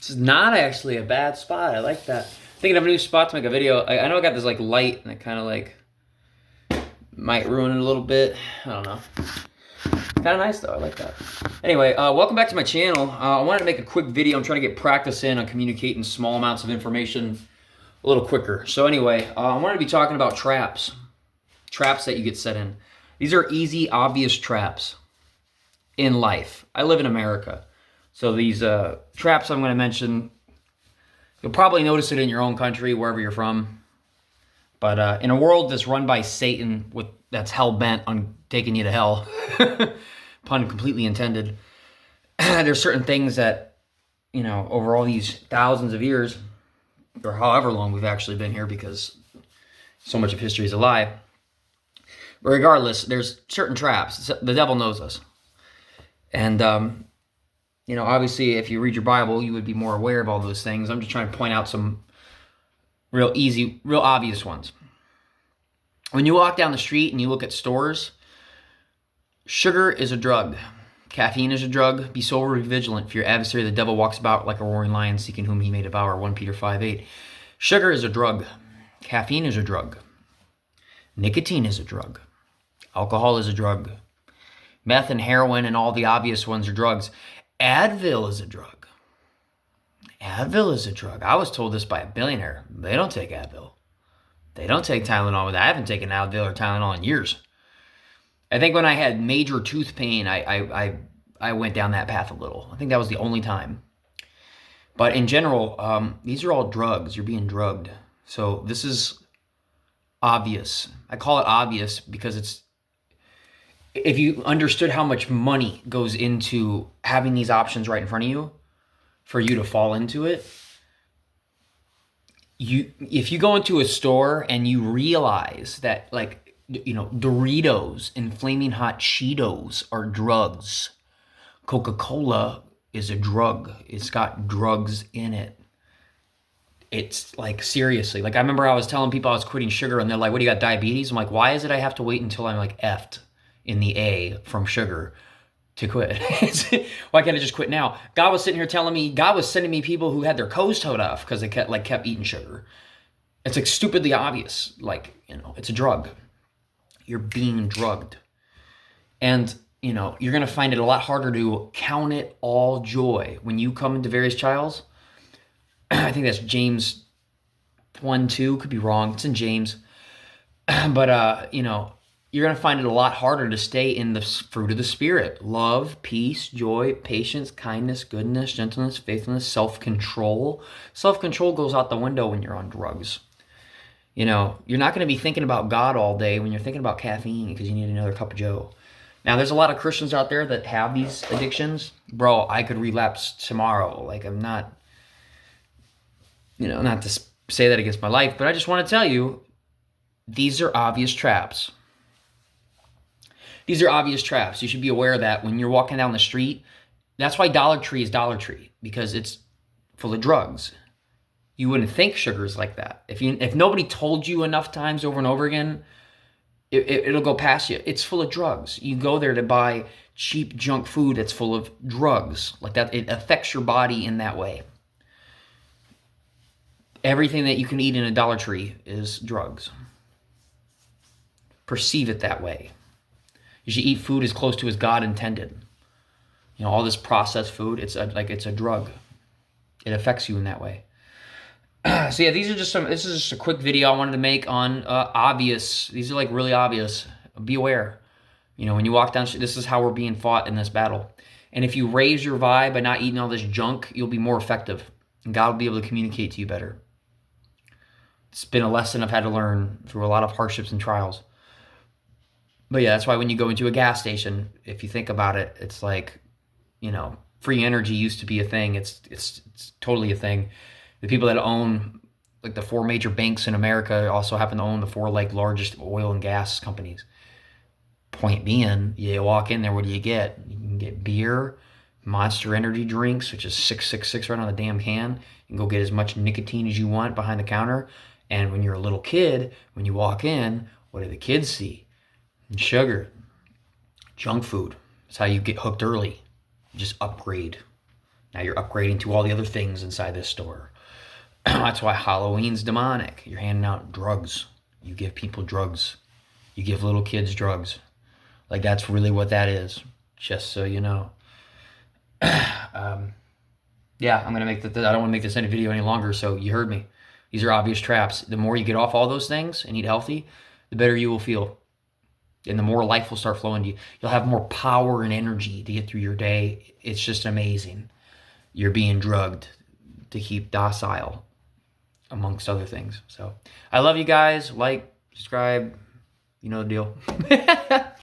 It's not actually a bad spot. I like that. Thinking of a new spot to make a video. I know I got this like light and it kind of like might ruin it a little bit. I don't know. Kind of nice though. I like that. Anyway, welcome back to my channel. I wanted to make a quick video. I'm trying to get practice in on communicating small amounts of information a little quicker. So anyway, I wanted to be talking about traps. Traps that you get set in. These are easy, obvious traps in life. I live in America. So these traps I'm going to mention, you'll probably notice it in your own country, wherever you're from. But in a world that's run by Satan, that's hell-bent on taking you to hell, pun completely intended, there's certain things that, over all these thousands of years, or however long we've actually been here, because so much of history is a lie. But regardless, there's certain traps. The devil knows us. And, obviously, if you read your Bible, you would be more aware of all those things. I'm just trying to point out some real easy, real obvious ones. When you walk down the street and you look at stores, sugar is a drug. Caffeine is a drug. Be sober, be vigilant. For your adversary, the devil walks about like a roaring lion, seeking whom he may devour. 1 Peter 5:8. Sugar is a drug. Caffeine is a drug. Nicotine is a drug. Alcohol is a drug. Meth and heroin and all the obvious ones are drugs. Advil is a drug. Advil is a drug. I was told this by a billionaire. They don't take Advil. They don't take Tylenol with that. I haven't taken Advil or Tylenol in years. I think when I had major tooth pain, I went down that path a little. I think that was the only time. But in general, these are all drugs. You're being drugged. So this is obvious. I call it obvious because if you understood how much money goes into having these options right in front of you, for you to fall into it, if you go into a store and you realize that, like, Doritos and Flaming Hot Cheetos are drugs, Coca-Cola is a drug. It's got drugs in it. It's like, seriously. Like, I remember I was telling people I was quitting sugar and they're like, what, do you got diabetes? I'm like, why is it I have to wait until I'm like effed in the A from sugar to quit? Why can't I just quit now? God was sitting here telling me, God was sending me people who had their Co's towed off because they kept eating sugar. It's like stupidly obvious. Like, it's a drug. You're being drugged. And, you're going to find it a lot harder to count it all joy when you come into various trials. I think that's James 1:2, could be wrong. It's in James. But, you're going to find it a lot harder to stay in the fruit of the Spirit. Love, peace, joy, patience, kindness, goodness, gentleness, faithfulness, self-control. Self-control goes out the window when you're on drugs. You're not going to be thinking about God all day when you're thinking about caffeine because you need another cup of joe. Now, there's a lot of Christians out there that have these addictions. Bro, I could relapse tomorrow. Like, I'm not, not to say that against my life, but I just want to tell you, these are obvious traps. These are obvious traps. You should be aware of that when you're walking down the street. That's why Dollar Tree is Dollar Tree, because it's full of drugs. You wouldn't think sugar's like that. If nobody told you enough times over and over again, it'll go past you. It's full of drugs. You go there to buy cheap junk food that's full of drugs. Like that, it affects your body in that way. Everything that you can eat in a Dollar Tree is drugs. Perceive it that way. You should eat food as close to as God intended. All this processed food, it's a drug. It affects you in that way. So yeah, this is just a quick video I wanted to make on obvious. These are like really obvious. Be aware. When you walk down, this is how we're being fought in this battle. And if you raise your vibe by not eating all this junk, you'll be more effective. And God will be able to communicate to you better. It's been a lesson I've had to learn through a lot of hardships and trials. But yeah, that's why when you go into a gas station, if you think about it, it's like, free energy used to be a thing. It's totally a thing. The people that own like the 4 major banks in America also happen to own the 4 largest oil and gas companies. Point being, you walk in there, what do you get? You can get beer, Monster energy drinks, which is 666 right on the damn can. You can go get as much nicotine as you want behind the counter. And when you're a little kid, when you walk in, what do the kids see? Sugar, junk food. That's how you get hooked early. Just upgrade. Now you're upgrading to all the other things inside this store. That's why Halloween's demonic. You're handing out drugs. You give people drugs. You give little kids drugs. Like, that's really what that is. Just so you know. Yeah, I'm gonna make I don't want to make this any video any longer. So you heard me. These are obvious traps. The more you get off all those things and eat healthy, the better you will feel, and the more life will start flowing to you. You'll have more power and energy to get through your day. It's just amazing. You're being drugged to keep docile, amongst other things. So I love you guys. Like, subscribe. You know the deal.